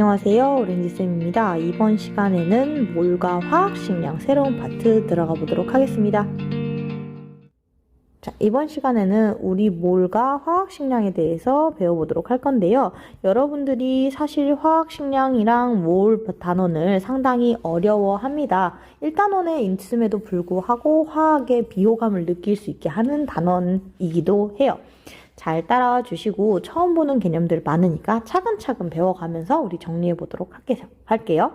안녕하세요, 오렌지쌤입니다. 이번 시간에는 몰과 화학식량 새로운 파트 들어가 보도록 하겠습니다. 자, 이번 시간에는 우리 몰과 화학식량에 대해서 배워보도록 할 건데요. 여러분들이 사실 화학식량이랑 몰 단원을 상당히 어려워합니다. 1단원에 있음에도 불구하고 화학의 비호감을 느낄 수 있게 하는 단원이기도 해요. 잘 따라와 주시고 처음 보는 개념들 많으니까 차근차근 배워가면서 우리 정리해 보도록 할게요.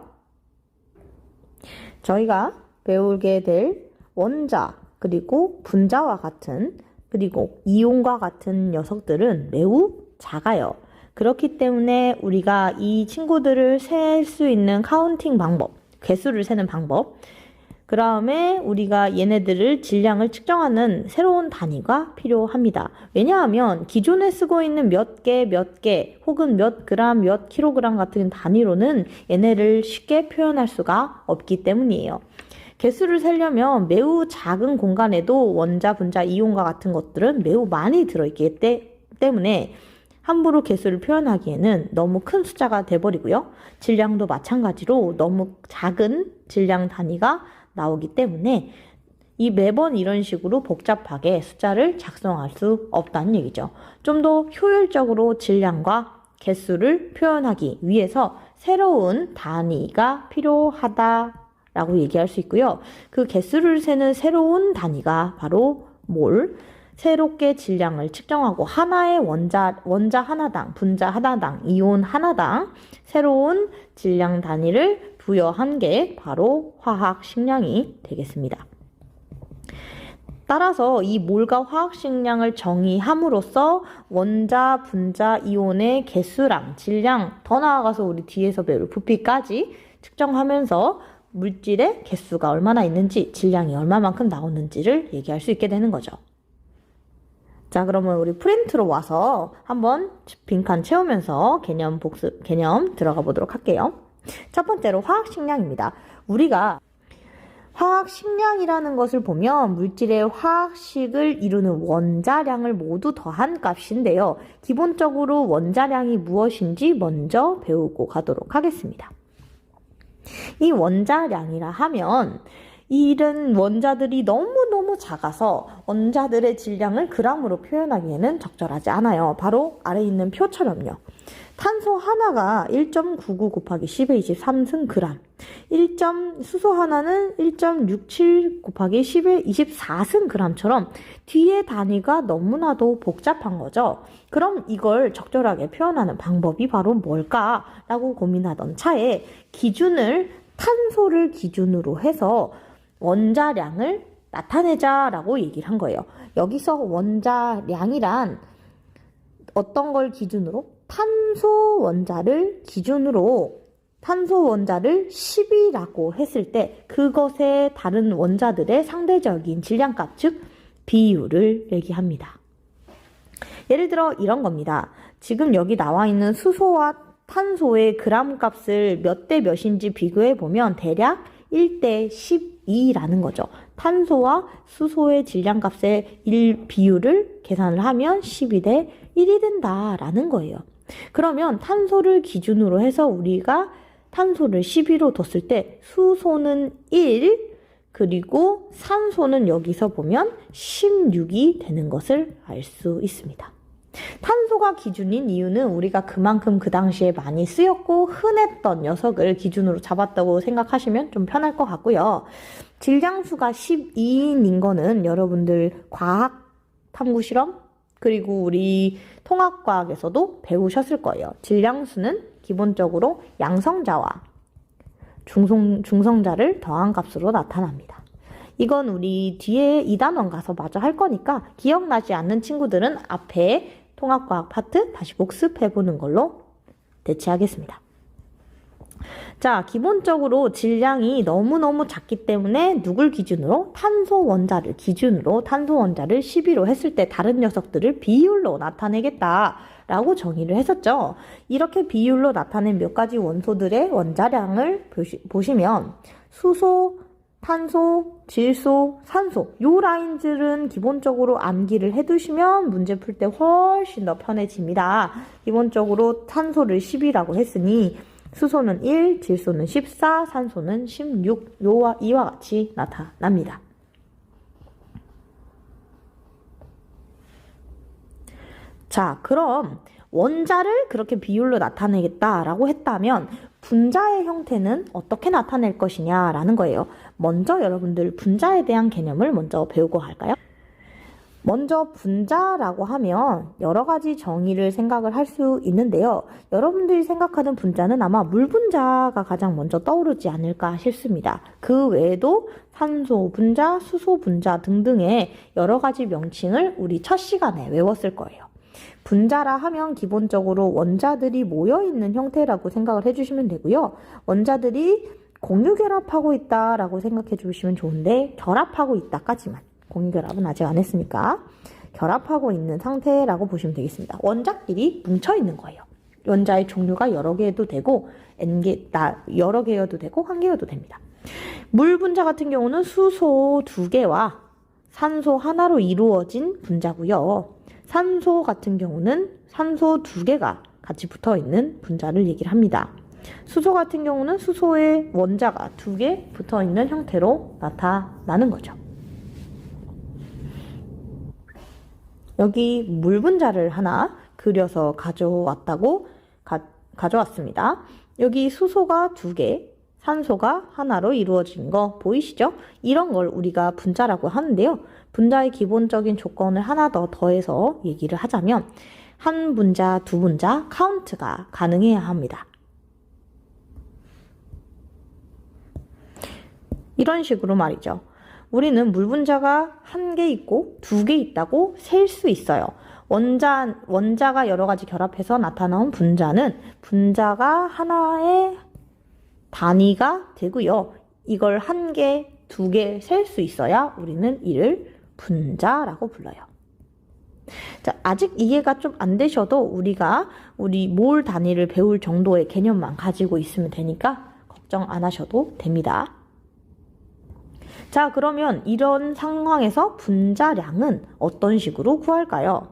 저희가 배우게 될 원자, 그리고 분자와 같은, 그리고 이온과 같은 녀석들은 매우 작아요. 그렇기 때문에 우리가 이 친구들을 셀 수 있는 카운팅 방법, 개수를 세는 방법, 그 다음에 우리가 얘네들을 질량을 측정하는 새로운 단위가 필요합니다. 왜냐하면 기존에 쓰고 있는 몇 개, 혹은 몇 그램, 몇 킬로그램 같은 단위로는 얘네를 쉽게 표현할 수가 없기 때문이에요. 개수를 세려면 매우 작은 공간에도 원자, 분자, 이온과 같은 것들은 매우 많이 들어있기 때문에 함부로 개수를 표현하기에는 너무 큰 숫자가 돼버리고요. 질량도 마찬가지로 너무 작은 질량 단위가 나오기 때문에 매번 이런 식으로 복잡하게 숫자를 작성할 수 없다는 얘기죠. 좀 더 효율적으로 질량과 개수를 표현하기 위해서 새로운 단위가 필요하다라고 얘기할 수 있고요. 그 개수를 세는 새로운 단위가 바로 몰. 새롭게 질량을 측정하고 하나의 원자 하나당, 분자 하나당, 이온 하나당 새로운 질량 단위를 부여한 게 바로 화학식량이 되겠습니다. 따라서 이 몰과 화학식량을 정의함으로써 원자, 분자, 이온의 개수랑 질량, 더 나아가서 우리 뒤에서 배울 부피까지 측정하면서 물질의 개수가 얼마나 있는지, 질량이 얼마만큼 나오는지를 얘기할 수 있게 되는 거죠. 자, 그러면 우리 프린트로 와서 한번 빈칸 채우면서 개념 들어가 보도록 할게요. 첫 번째로 화학식량입니다. 우리가 화학식량이라는 것을 보면 물질의 화학식을 이루는 원자량을 모두 더한 값인데요. 기본적으로 원자량이 무엇인지 먼저 배우고 가도록 하겠습니다. 이 원자량이라 하면 이런 원자들이 너무너무 작아서 원자들의 질량을 그람으로 표현하기에는 적절하지 않아요. 바로 아래에 있는 표처럼요. 탄소 하나가 1.99 곱하기 10의 23승 그람, 수소 하나는 1.67 곱하기 10의 24승 그람처럼 뒤에 단위가 너무나도 복잡한 거죠. 그럼 이걸 적절하게 표현하는 방법이 바로 뭘까라고 고민하던 차에 탄소를 기준으로 해서 원자량을 나타내자라고 얘기를 한 거예요. 여기서 원자량이란 어떤 걸 기준으로? 탄소 원자를 10이라고 했을 때 그것의 다른 원자들의 상대적인 질량값, 즉 비율을 얘기합니다. 예를 들어 이런 겁니다. 지금 여기 나와 있는 수소와 탄소의 그람 값을 몇 대 몇인지 비교해 보면 대략 1대 12라는 거죠. 탄소와 수소의 질량값의 비율을 계산을 하면 12대 1이 된다라는 거예요. 그러면 탄소를 기준으로 해서 우리가 탄소를 12로 뒀을 때 수소는 1, 그리고 산소는 여기서 보면 16이 되는 것을 알 수 있습니다. 탄소가 기준인 이유는 우리가 그만큼 그 당시에 많이 쓰였고 흔했던 녀석을 기준으로 잡았다고 생각하시면 좀 편할 것 같고요. 질량수가 12인인 거는 여러분들 과학 탐구 실험 그리고 우리 통합과학에서도 배우셨을 거예요. 질량수는 기본적으로 양성자와 중성자를 더한 값으로 나타납니다. 이건 우리 뒤에 2단원 가서 마저 할 거니까 기억나지 않는 친구들은 앞에 통합과학 파트 다시 복습해보는 걸로 대체하겠습니다. 자, 기본적으로 질량이 너무너무 작기 때문에 누굴 기준으로? 탄소 원자를 기준으로 탄소 원자를 12로 했을 때 다른 녀석들을 비율로 나타내겠다라고 정의를 했었죠. 이렇게 비율로 나타낸 몇 가지 원소들의 원자량을 보시면 수소, 탄소, 질소, 산소 요 라인들은 기본적으로 암기를 해두시면 문제 풀 때 훨씬 더 편해집니다. 기본적으로 탄소를 10이라고 했으니 수소는 1, 질소는 14, 산소는 16, 이와 같이 나타납니다. 자, 그럼 원자를 그렇게 비율로 나타내겠다라고 했다면 분자의 형태는 어떻게 나타낼 것이냐라는 거예요. 먼저 여러분들 분자에 대한 개념을 먼저 배우고 갈까요? 먼저 분자라고 하면 여러 가지 정의를 생각을 할 수 있는데요. 여러분들이 생각하는 분자는 아마 물 분자가 가장 먼저 떠오르지 않을까 싶습니다. 그 외에도 산소 분자, 수소 분자 등등의 여러 가지 명칭을 우리 첫 시간에 외웠을 거예요. 분자라 하면 기본적으로 원자들이 모여있는 형태라고 생각을 해주시면 되고요. 원자들이 공유결합하고 있다라고 생각해 주시면 좋은데 결합하고 있다까지만, 공유결합은 아직 안 했으니까 결합하고 있는 상태라고 보시면 되겠습니다. 원자끼리 뭉쳐있는 거예요. 원자의 종류가 여러 개여도 되고 여러 개여도 되고 한 개여도 됩니다. 물 분자 같은 경우는 수소 2개와 산소 하나로 이루어진 분자고요. 산소 같은 경우는 산소 2개가 같이 붙어있는 분자를 얘기를 합니다. 수소 같은 경우는 수소의 원자가 2개 붙어있는 형태로 나타나는 거죠. 여기 물 분자를 하나 그려서 가져왔습니다. 여기 수소가 2개, 산소가 하나로 이루어진 거 보이시죠? 이런 걸 우리가 분자라고 하는데요. 분자의 기본적인 조건을 하나 더 더해서 얘기를 하자면 한 분자, 두 분자 카운트가 가능해야 합니다. 이런 식으로 말이죠. 우리는 물 분자가 1개 있고 2개 있다고 셀 수 있어요. 원자가 여러 가지 결합해서 나타나온 분자는 분자가 하나의 단위가 되고요. 이걸 1개, 2개 셀 수 있어야 우리는 이를 분자라고 불러요. 자, 아직 이해가 좀 안 되셔도 우리 몰 단위를 배울 정도의 개념만 가지고 있으면 되니까 걱정 안 하셔도 됩니다. 자, 그러면 이런 상황에서 분자량은 어떤 식으로 구할까요?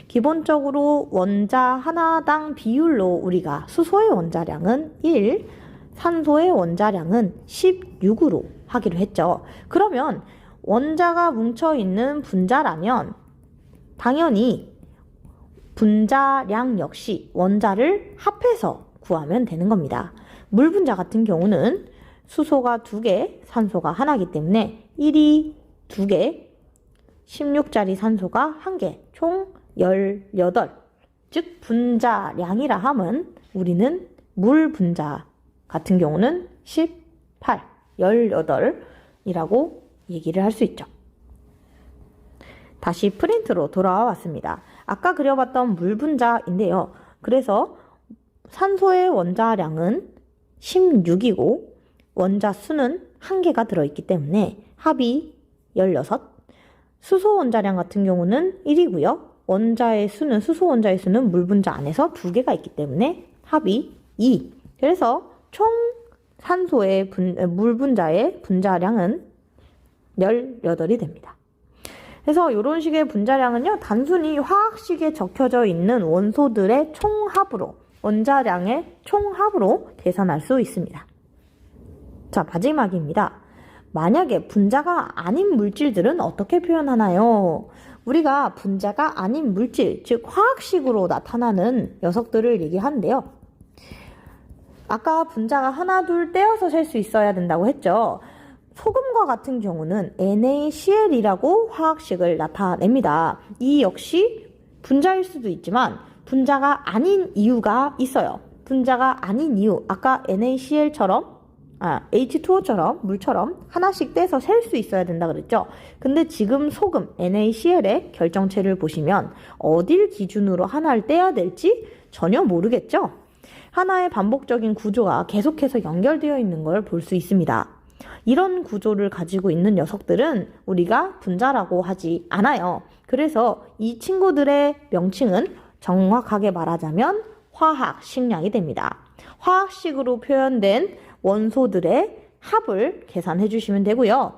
기본적으로 원자 하나당 비율로 우리가 수소의 원자량은 1, 산소의 원자량은 16으로 하기로 했죠. 그러면 원자가 뭉쳐있는 분자라면 당연히 분자량 역시 원자를 합해서 구하면 되는 겁니다. 물 분자 같은 경우는 수소가 2개, 산소가 하나이기 때문에 1이 2개, 16짜리 산소가 1개, 총 18. 즉 분자량이라 함은 우리는 물 분자 같은 경우는 18, 18이라고 얘기를 할 수 있죠. 다시 프린트로 돌아와 왔습니다. 아까 그려봤던 물 분자인데요. 그래서 산소의 원자량은 16이고 원자 수는 1개가 들어있기 때문에 합이 16. 수소 원자량 같은 경우는 1이고요. 수소 원자의 수는 물 분자 안에서 2개가 있기 때문에 합이 2. 그래서 총 산소의 물 분자의 분자량은 18이 됩니다. 그래서 이런 식의 분자량은요, 단순히 화학식에 적혀져 있는 원소들의 총합으로, 원자량의 총합으로 계산할 수 있습니다. 자, 마지막입니다. 만약에 분자가 아닌 물질들은 어떻게 표현하나요? 우리가 분자가 아닌 물질, 즉 화학식으로 나타나는 녀석들을 얘기하는데요. 아까 분자가 하나, 둘 떼어서 셀 수 있어야 된다고 했죠. 소금과 같은 경우는 NaCl이라고 화학식을 나타냅니다. 이 역시 분자일 수도 있지만 분자가 아닌 이유가 있어요. 분자가 아닌 이유, 아까 NaCl처럼 H2O처럼 물처럼 하나씩 떼서 셀 수 있어야 된다 그랬죠. 근데 지금 소금 NaCl의 결정체를 보시면 어딜 기준으로 하나를 떼야 될지 전혀 모르겠죠. 하나의 반복적인 구조가 계속해서 연결되어 있는 걸 볼 수 있습니다. 이런 구조를 가지고 있는 녀석들은 우리가 분자라고 하지 않아요. 그래서 이 친구들의 명칭은 정확하게 말하자면 화학식량이 됩니다. 화학식으로 표현된 원소들의 합을 계산해 주시면 되고요.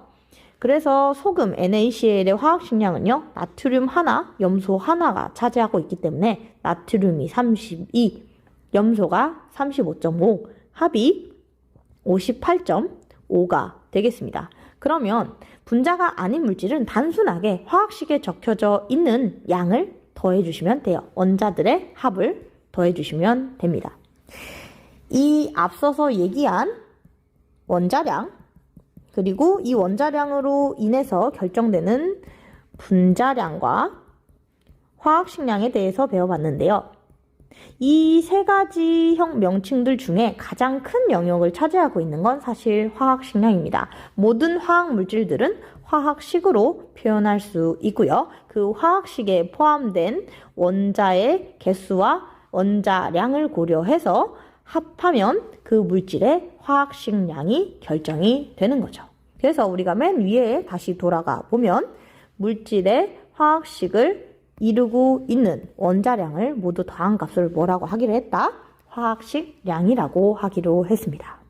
그래서 소금 NaCl의 화학식량은요, 나트륨 하나, 염소 하나가 차지하고 있기 때문에 나트륨이 32, 염소가 35.5, 합이 58.5가 되겠습니다. 그러면 분자가 아닌 물질은 단순하게 화학식에 적혀져 있는 양을 더해주시면 돼요. 원자들의 합을 더해주시면 됩니다. 이 앞서서 얘기한 원자량, 그리고 이 원자량으로 인해서 결정되는 분자량과 화학식량에 대해서 배워봤는데요. 이 세 가지 명칭들 중에 가장 큰 영역을 차지하고 있는 건 사실 화학식량입니다. 모든 화학물질들은 화학식으로 표현할 수 있고요. 그 화학식에 포함된 원자의 개수와 원자량을 고려해서 합하면 그 물질의 화학식량이 결정이 되는 거죠. 그래서 우리가 맨 위에 다시 돌아가 보면 물질의 화학식을 이루고 있는 원자량을 모두 더한 값을 뭐라고 하기로 했다? 화학식량이라고 하기로 했습니다.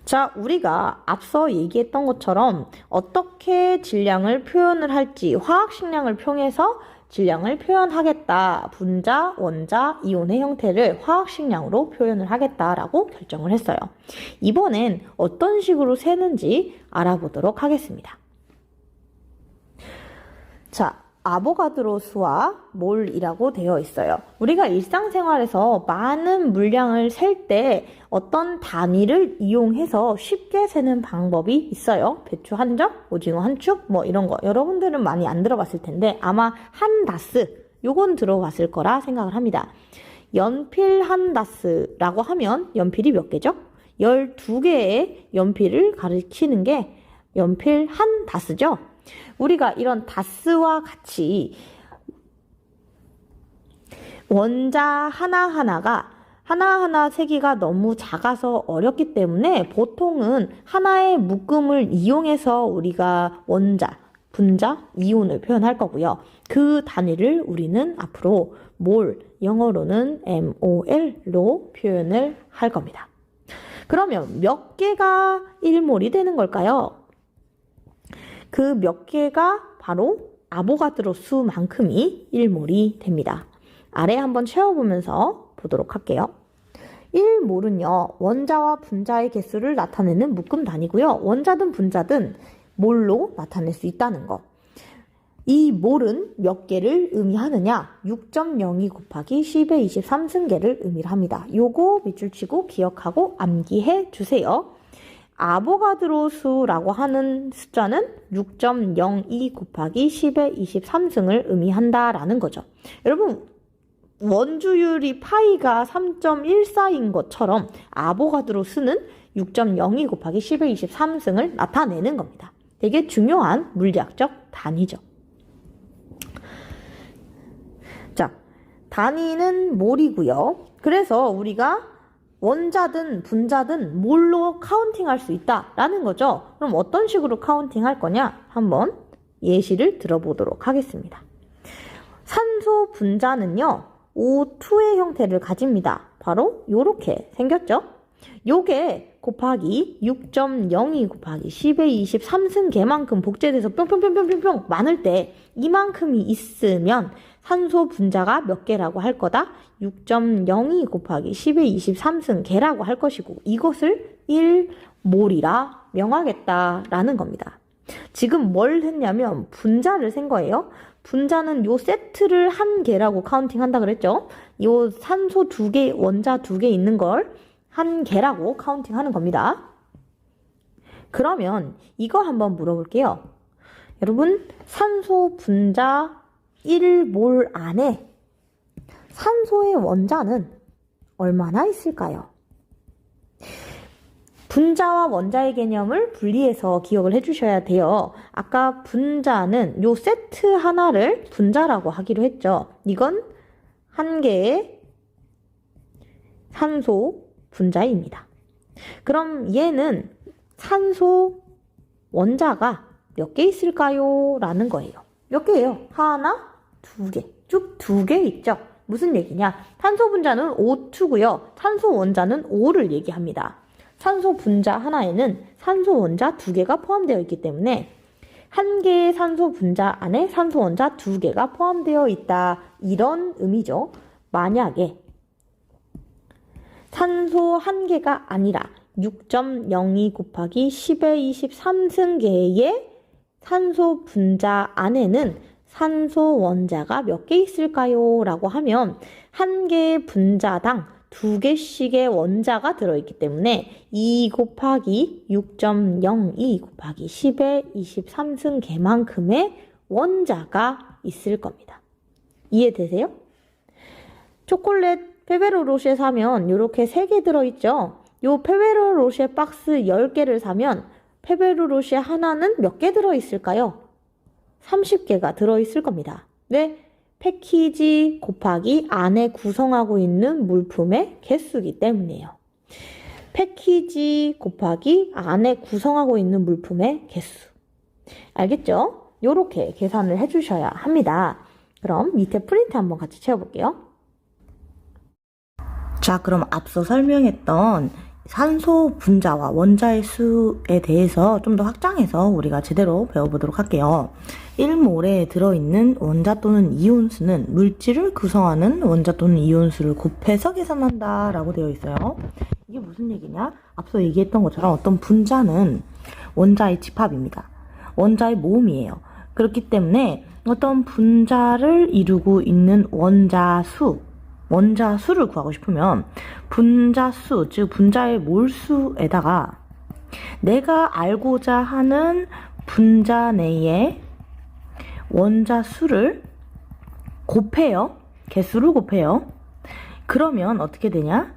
자, 우리가 앞서 얘기했던 것처럼 어떻게 질량을 표현을 할지 화학식량을 통해서 질량을 표현하겠다. 분자, 원자, 이온의 형태를 화학식량으로 표현을 하겠다라고 결정을 했어요. 이번엔 어떤 식으로 세는지 알아보도록 하겠습니다. 자, 아보가드로 수와 몰이라고 되어 있어요. 우리가 일상생활에서 많은 물량을 셀 때 어떤 단위를 이용해서 쉽게 세는 방법이 있어요. 배추 한 점, 오징어 한 축, 뭐 이런 거. 여러분들은 많이 안 들어봤을 텐데 아마 한 다스, 요건 들어봤을 거라 생각을 합니다. 연필 한 다스라고 하면 연필이 몇 개죠? 12개의 연필을 가리키는 게 연필 한 다스죠? 우리가 이런 다스와 같이 원자 하나하나 세기가 너무 작아서 어렵기 때문에 보통은 하나의 묶음을 이용해서 우리가 원자, 분자, 이온을 표현할 거고요. 그 단위를 우리는 앞으로 몰, 영어로는 MOL로 표현을 할 겁니다. 그러면 몇 개가 1몰이 되는 걸까요? 그 몇 개가 바로 아보가드로 수만큼이 1몰이 됩니다. 아래 한번 채워보면서 보도록 할게요. 1몰은요, 원자와 분자의 개수를 나타내는 묶음 단위고요. 원자든 분자든 몰로 나타낼 수 있다는 거. 이 몰은 몇 개를 의미하느냐? 6.02 곱하기 10의 23승계를 의미를 합니다. 요거 밑줄 치고 기억하고 암기해 주세요. 아보가드로 수라고 하는 숫자는 6.02 곱하기 10의 23승을 의미한다라는 거죠. 여러분, 원주율이 파이가 3.14인 것처럼 아보가드로 수는 6.02 곱하기 10의 23승을 나타내는 겁니다. 되게 중요한 물리학적 단위죠. 자, 단위는 몰이고요. 그래서 우리가 원자든 분자든 몰로 카운팅할 수 있다라는 거죠. 그럼 어떤 식으로 카운팅할 거냐? 한번 예시를 들어보도록 하겠습니다. 산소 분자는요, O2의 형태를 가집니다. 바로 요렇게 생겼죠? 요게 곱하기 6.02 곱하기 10의 23승계만큼 복제돼서 뿅뿅뿅뿅뿅 많을 때 이만큼이 있으면 산소 분자가 몇 개라고 할 거다? 6.02 곱하기 10의 23승계라고 할 것이고 이것을 1몰이라 명하겠다라는 겁니다. 지금 뭘 했냐면 분자를 센 거예요. 분자는 요 세트를 한 개라고 카운팅 한다 그랬죠? 요 산소 2개, 원자 2개 있는 걸 한 개라고 카운팅 하는 겁니다. 그러면 이거 한번 물어볼게요. 여러분, 산소 분자 1몰 안에 산소의 원자는 얼마나 있을까요? 분자와 원자의 개념을 분리해서 기억을 해주셔야 돼요. 아까 분자는 요 세트 하나를 분자라고 하기로 했죠. 이건 한 개의 산소 분자입니다. 그럼 얘는 산소 원자가 몇 개 있을까요? 라는 거예요. 몇 개예요? 하나, 두 개. 쭉 2개 있죠? 무슨 얘기냐? 산소 분자는 O2고요. 산소 원자는 O를 얘기합니다. 산소 분자 하나에는 산소 원자 2개가 포함되어 있기 때문에 한 개의 산소 분자 안에 산소 원자 2개가 포함되어 있다. 이런 의미죠. 만약에 산소 1개가 아니라 6.02 곱하기 10의 23승계의 산소 분자 안에는 산소 원자가 몇 개 있을까요? 라고 하면 한 개의 분자당 2개씩의 원자가 들어있기 때문에 2 곱하기 6.02 곱하기 10의 23승계만큼의 원자가 있을 겁니다. 이해되세요? 초콜릿 페베로 로쉐 사면 이렇게 3개 들어있죠? 요 페베로 로쉐 박스 10개를 사면 페베로 로쉐 하나는 몇 개 들어있을까요? 30개가 들어있을 겁니다. 왜? 패키지 곱하기 안에 구성하고 있는 물품의 개수이기 때문이에요. 패키지 곱하기 안에 구성하고 있는 물품의 개수. 알겠죠? 요렇게 계산을 해주셔야 합니다. 그럼 밑에 프린트 한번 같이 채워볼게요. 자, 그럼 앞서 설명했던 산소 분자와 원자의 수에 대해서 좀 더 확장해서 우리가 제대로 배워보도록 할게요. 1몰에 들어있는 원자 또는 이온 수는 물질을 구성하는 원자 또는 이온 수를 곱해서 계산한다 라고 되어 있어요. 이게 무슨 얘기냐? 앞서 얘기했던 것처럼 어떤 분자는 원자의 집합입니다. 원자의 모음이에요. 그렇기 때문에 어떤 분자를 이루고 있는 원자수를 구하고 싶으면 분자수, 즉 분자의 몰수에다가 내가 알고자 하는 분자 내의 원자수를 곱해요. 개수를 곱해요. 그러면 어떻게 되냐?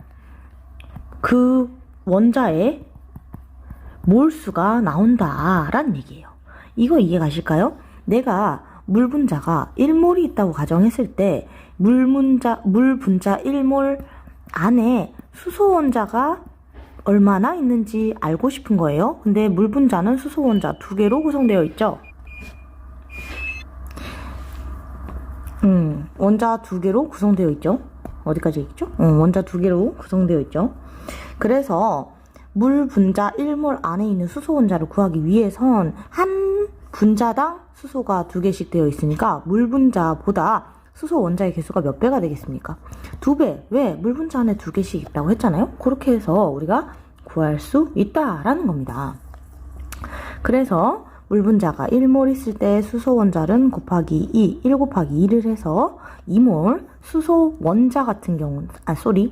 그 원자의 몰수가 나온다라는 얘기예요. 이거 이해 가실까요? 내가 물 분자가 1몰이 있다고 가정했을 때 물 분자 1몰 안에 수소 원자가 얼마나 있는지 알고 싶은 거예요. 근데 물 분자는 수소 원자 2개로 구성되어 있죠. 원자 2개로 구성되어 있죠. 어디까지 있죠? 원자 2개로 구성되어 있죠. 그래서 물 분자 1몰 안에 있는 수소 원자를 구하기 위해선 한 분자당 수소가 2개씩 되어 있으니까 물 분자보다 수소 원자의 개수가 몇 배가 되겠습니까? 2배. 왜? 물 분자 안에 2개씩 있다고 했잖아요. 그렇게 해서 우리가 구할 수 있다라는 겁니다. 그래서 물 분자가 1몰 있을 때 수소 원자는 곱하기 2, 1 곱하기 2를 해서 2몰 수소 원자 같은 경우는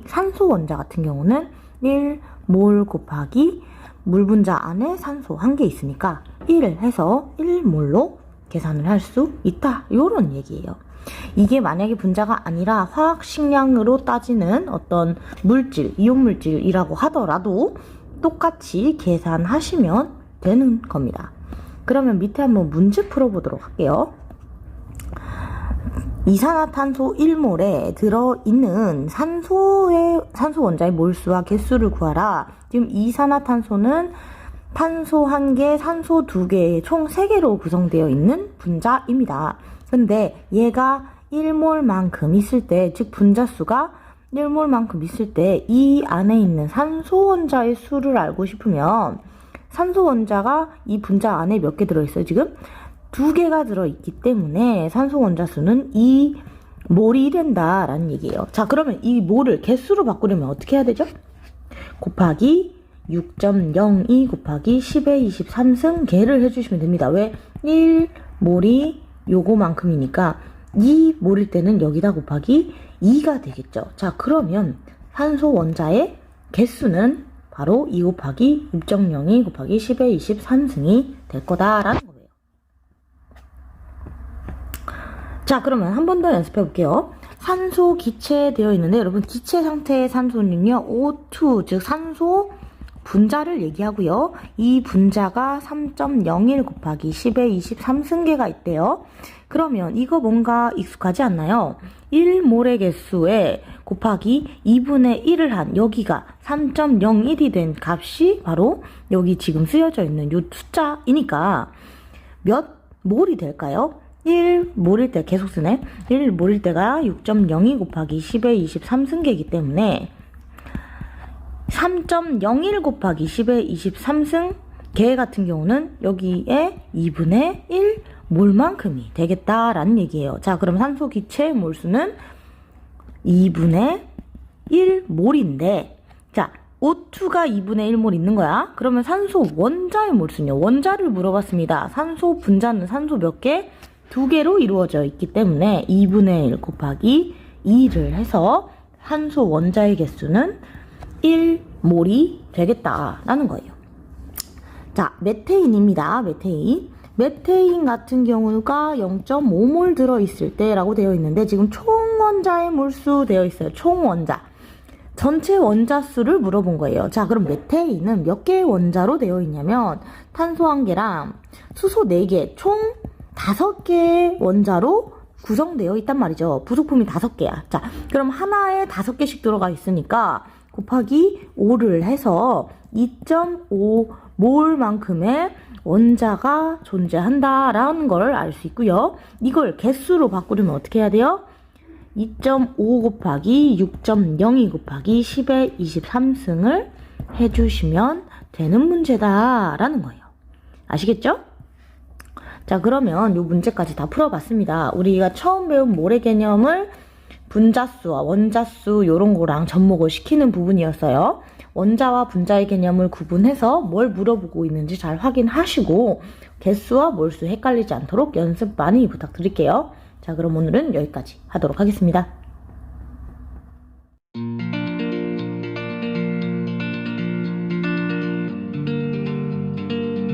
산소 원자 같은 경우는 1몰 곱하기 물 분자 안에 산소 1개 있으니까 1을 해서 1몰로 계산을 할 수 있다. 요런 얘기예요. 이게 만약에 분자가 아니라 화학식량으로 따지는 어떤 물질, 이온 물질이라고 하더라도 똑같이 계산하시면 되는 겁니다. 그러면 밑에 한번 문제 풀어보도록 할게요. 이산화탄소 1몰에 들어있는 산소 원자의 몰수와 개수를 구하라. 지금 이산화탄소는 탄소 1개, 산소 2개, 총 3개로 구성되어 있는 분자입니다. 근데 얘가 1몰만큼 있을 때, 즉 분자수가 1몰만큼 있을 때 이 안에 있는 산소 원자의 수를 알고 싶으면 산소 원자가 이 분자 안에 몇 개 들어있어요? 지금 2개가 들어있기 때문에 산소 원자 수는 2몰이 된다라는 얘기예요. 자, 그러면 이 몰을 개수로 바꾸려면 어떻게 해야 되죠? 곱하기 6.02 곱하기 10의 23승계를 해주시면 됩니다. 왜? 1몰이 요거만큼이니까 2몰일 때는 여기다 곱하기 2가 되겠죠. 자, 그러면 산소 원자의 개수는 바로 2 곱하기 6.02 곱하기 10의 23승이 될 거다라는 거예요. 자, 그러면 한 번 더 연습해 볼게요. 산소 기체되어 있는데 여러분 기체 상태의 산소는요 O2 즉 산소 분자를 얘기하고요. 이 분자가 3.01 곱하기 10의 23승계가 있대요. 그러면 이거 뭔가 익숙하지 않나요? 1몰의 개수에 곱하기 2분의 1을 한 여기가 3.01이 된 값이 바로 여기 지금 쓰여져 있는 이 숫자이니까 몇 몰이 될까요? 1몰일 때 계속 쓰네. 1몰일 때가 6.02 곱하기 10의 23승계이기 때문에 3.01 곱하기 10의 23승계 같은 경우는 여기에 2분의 1몰만큼이 되겠다라는 얘기예요. 자, 그럼 산소 기체의 몰수는 2분의 1몰인데 O2가 2분의 1몰 있는 거야. 그러면 산소 원자의 몰수는요. 원자를 물어봤습니다. 산소 분자는 산소 몇 개? 2개로 이루어져 있기 때문에 2분의 1 곱하기 2를 해서 산소 원자의 개수는 1몰이 되겠다라는 거예요. 자, 메테인입니다. 메테인 같은 경우가 0.5몰 들어있을 때라고 되어 있는데 지금 총 원자의 몰수 되어 있어요. 총 원자. 전체 원자 수를 물어본 거예요. 자, 그럼 메테인은 몇 개의 원자로 되어 있냐면 탄소 1개랑 수소 4개, 총 5개의 원자로 구성되어 있단 말이죠. 부속품이 5개야. 자, 그럼 하나에 5개씩 들어가 있으니까 곱하기 5를 해서 2.5몰만큼의 원자가 존재한다라는 걸 알 수 있고요. 이걸 개수로 바꾸려면 어떻게 해야 돼요? 2.5 곱하기 6.02 곱하기 10의 23승을 해주시면 되는 문제다라는 거예요. 아시겠죠? 자, 그러면 이 문제까지 다 풀어봤습니다. 우리가 처음 배운 모래 개념을 분자수와 원자수 이런 거랑 접목을 시키는 부분이었어요. 원자와 분자의 개념을 구분해서 뭘 물어보고 있는지 잘 확인하시고 개수와 몰수 헷갈리지 않도록 연습 많이 부탁드릴게요. 자, 그럼 오늘은 여기까지 하도록 하겠습니다.